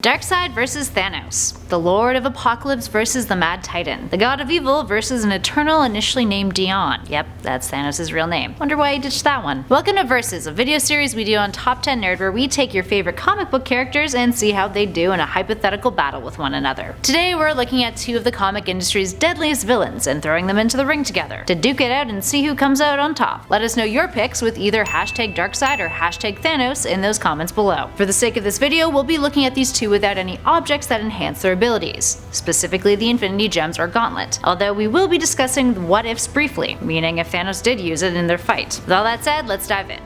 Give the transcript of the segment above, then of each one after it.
Darkseid vs. Thanos, the Lord of Apocalypse versus the Mad Titan, the God of Evil versus an Eternal initially named Dion. Yep, that's Thanos' real name. Wonder why he ditched that one. Welcome to Versus, a video series we do on Top 10 Nerd where we take your favorite comic book characters and see how they do in a hypothetical battle with one another. Today we're looking at two of the comic industry's deadliest villains and throwing them into the ring together to duke it out and see who comes out on top. Let us know your picks with either hashtag Darkseid or hashtag Thanos in those comments below. For the sake of this video, we'll be looking at these two without any objects that enhance their abilities, specifically the Infinity Gems or Gauntlet, although we will be discussing the what ifs briefly, meaning if Thanos did use it in their fight. With all that said, let's dive in.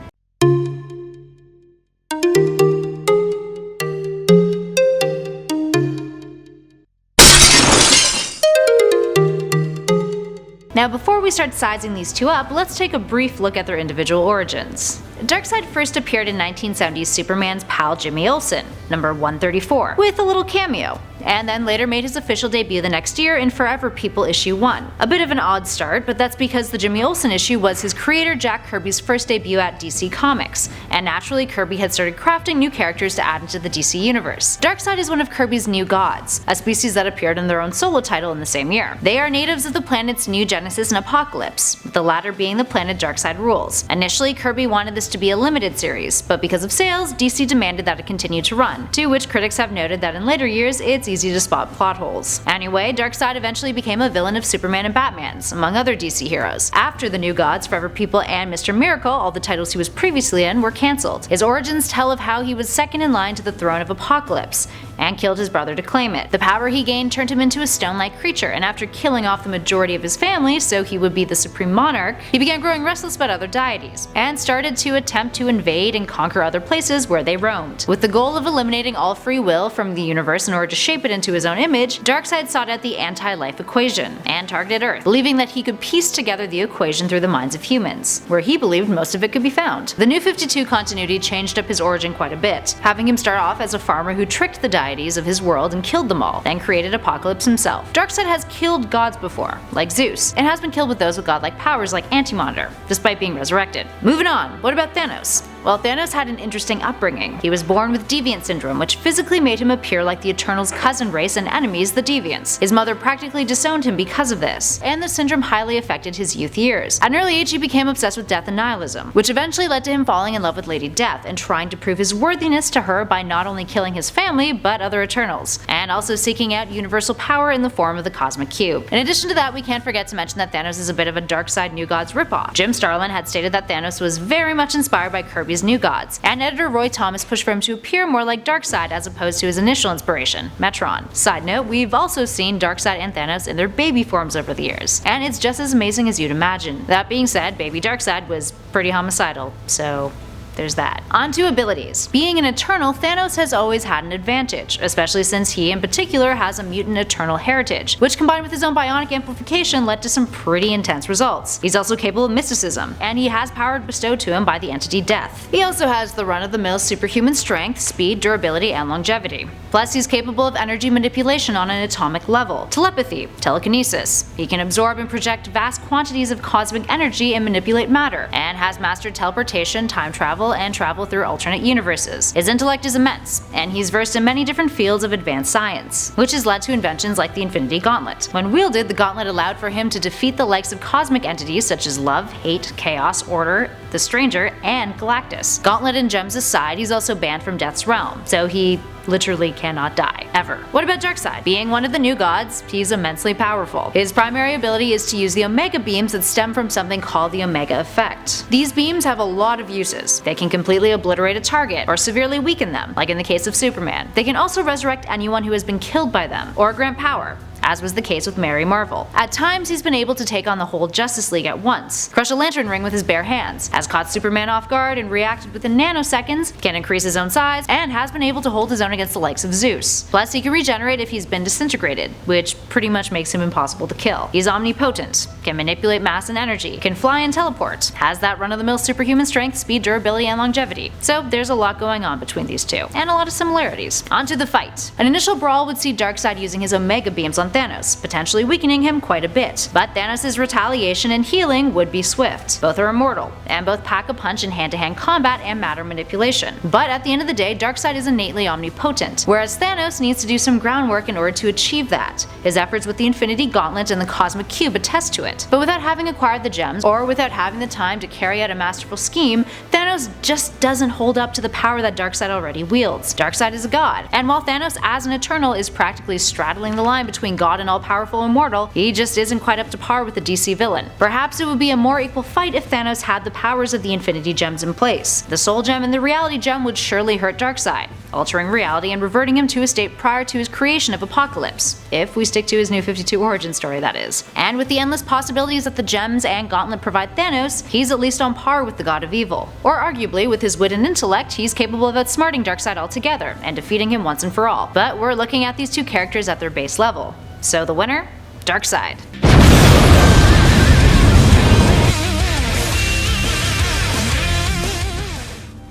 Now before we start sizing these two up, let's take a brief look at their individual origins. Darkseid first appeared in 1970's Superman's pal Jimmy Olsen, number 134, with a little cameo, and then later made his official debut the next year in Forever People issue 1. A bit of an odd start, but that's because the Jimmy Olsen issue was his creator Jack Kirby's first debut at DC Comics, and naturally Kirby had started crafting new characters to add into the DC universe. Darkseid is one of Kirby's new gods, a species that appeared in their own solo title in the same year. They are natives of the planets New Genesis and Apocalypse, with the latter being the planet Darkseid rules. Initially, Kirby wanted this to be a limited series, but because of sales, DC demanded that it continue to run, to which critics have noted that in later years it's easy to spot plot holes. Anyway, Darkseid eventually became a villain of Superman and Batman's, among other DC heroes. After the New Gods, Forever People, and Mr. Miracle, all the titles he was previously in, were cancelled. His origins tell of how he was second in line to the throne of Apocalypse, and killed his brother to claim it. The power he gained turned him into a stone-like creature, and after killing off the majority of his family so he would be the supreme monarch, he began growing restless about other deities, and started to attempt to invade and conquer other places where they roamed. With the goal of eliminating all free will from the universe in order to shape it into his own image, Darkseid sought out the anti-life equation, and targeted Earth, believing that he could piece together the equation through the minds of humans, where he believed most of it could be found. The New 52 continuity changed up his origin quite a bit, having him start off as a farmer who tricked the deities of his world and killed them all, then created Apocalypse himself. Darkseid has killed gods before, like Zeus, and has been killed with those with godlike powers like Anti-Monitor, despite being resurrected. Moving on, what about Thanos? Well, Thanos had an interesting upbringing. He was born with Deviant Syndrome, which physically made him appear like the Eternals' cousin race and enemies, the Deviants. His mother practically disowned him because of this, and the syndrome highly affected his youth years. At an early age, he became obsessed with death and nihilism, which eventually led to him falling in love with Lady Death and trying to prove his worthiness to her by not only killing his family, but other Eternals, and also seeking out universal power in the form of the Cosmic Cube. In addition to that, we can't forget to mention that Thanos is a bit of a Darkseid New Gods ripoff. Jim Starlin had stated that Thanos was very much inspired by Kirby's New Gods, and editor Roy Thomas pushed for him to appear more like Darkseid as opposed to his initial inspiration, Metron. Side note, we've also seen Darkseid and Thanos in their baby forms over the years, and it's just as amazing as you'd imagine. That being said, baby Darkseid was pretty homicidal, so there's that. On to abilities. Being an Eternal, Thanos has always had an advantage, especially since he in particular has a mutant Eternal heritage, which combined with his own bionic amplification led to some pretty intense results. He's also capable of mysticism, and he has power bestowed to him by the entity Death. He also has the run-of-the-mill superhuman strength, speed, durability, and longevity. Plus, he's capable of energy manipulation on an atomic level, telepathy, telekinesis. He can absorb and project vast quantities of cosmic energy and manipulate matter, and has mastered teleportation, time travel, and travel through alternate universes. His intellect is immense, and he's versed in many different fields of advanced science, which has led to inventions like the Infinity Gauntlet. When wielded, the Gauntlet allowed for him to defeat the likes of cosmic entities such as love, hate, chaos, order, the Stranger, and Galactus. Gauntlet and gems aside, he's also banned from Death's realm, so he literally cannot die, ever. What about Darkseid? Being one of the New Gods, he's immensely powerful. His primary ability is to use the Omega beams that stem from something called the Omega Effect. These beams have a lot of uses. They can completely obliterate a target, or severely weaken them, like in the case of Superman. They can also resurrect anyone who has been killed by them, or grant power, as was the case with Mary Marvel. At times, he's been able to take on the whole Justice League at once, crush a lantern ring with his bare hands, has caught Superman off guard and reacted within nanoseconds, can increase his own size, and has been able to hold his own against the likes of Zeus. Plus, he can regenerate if he's been disintegrated, which pretty much makes him impossible to kill. He's omnipotent, can manipulate mass and energy, can fly and teleport, has that run-of-the-mill superhuman strength, speed, durability, and longevity. So there's a lot going on between these two, and a lot of similarities. On to the fight. An initial brawl would see Darkseid using his Omega beams on Thanos, potentially weakening him quite a bit. But Thanos' retaliation and healing would be swift. Both are immortal, and both pack a punch in hand-to-hand combat and matter manipulation. But at the end of the day, Darkseid is innately omnipotent, whereas Thanos needs to do some groundwork in order to achieve that. His efforts with the Infinity Gauntlet and the Cosmic Cube attest to it. But without having acquired the gems, or without having the time to carry out a masterful scheme, Thanos just doesn't hold up to the power that Darkseid already wields. Darkseid is a god, and while Thanos as an Eternal is practically straddling the line between god and all-powerful immortal, he just isn't quite up to par with the DC villain. Perhaps it would be a more equal fight if Thanos had the powers of the Infinity Gems in place. The Soul Gem and the Reality Gem would surely hurt Darkseid, altering reality and reverting him to a state prior to his creation of Apocalypse, if we stick to his New 52 origin story, that is. And with the endless possibilities that the gems and gauntlet provide Thanos, he's at least on par with the God of Evil. Or arguably, with his wit and intellect, he's capable of outsmarting Darkseid altogether and defeating him once and for all. But we're looking at these two characters at their base level. So the winner? Darkseid.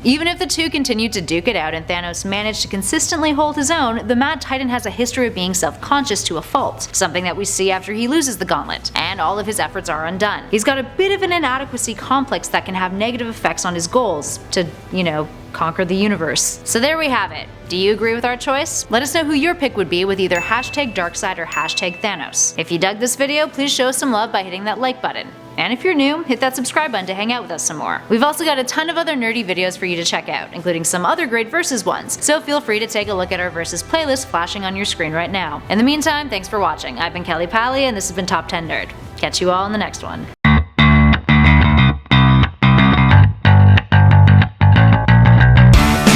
Even if the two continued to duke it out and Thanos managed to consistently hold his own, the Mad Titan has a history of being self-conscious to a fault, something that we see after he loses the gauntlet, and all of his efforts are undone. He's got a bit of an inadequacy complex that can have negative effects on his goals to, conquer the universe. So there we have it. Do you agree with our choice? Let us know who your pick would be with either #Darkseid or #Thanos. If you dug this video, please show us some love by hitting that like button. And if you're new, hit that subscribe button to hang out with us some more. We've also got a ton of other nerdy videos for you to check out, including some other great Versus ones, so feel free to take a look at our Versus playlist flashing on your screen right now. In the meantime, thanks for watching. I've been Kelly Pally, and this has been Top 10 Nerd. Catch you all in the next one.